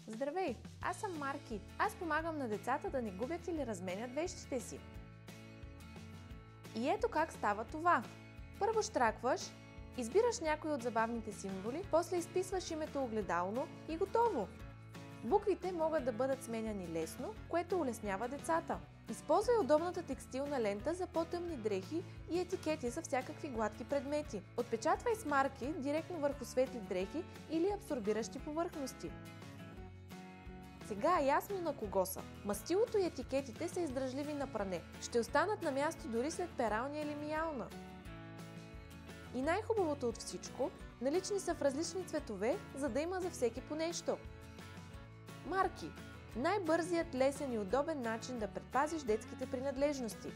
Здравей, аз съм Марки. Аз помагам на децата да не губят или разменят вещите си. И ето как става това. Първо щракваш, избираш някой от забавните символи, после изписваш името огледално и готово. Буквите могат да бъдат сменяни лесно, което улеснява децата. Използвай удобната текстилна лента за по-тъмни дрехи и етикети за всякакви гладки предмети. Отпечатвай с марки директно върху светли дрехи или абсорбиращи повърхности. Сега е ясно на кого са. Мастилото и етикетите са издръжливи на пране. Ще останат на място дори след пералня или миялна. И най-хубавото от всичко, налични са в различни цветове, за да има за всеки по нещо. Марки – най-бързият, лесен и удобен начин да предпазиш детските принадлежности.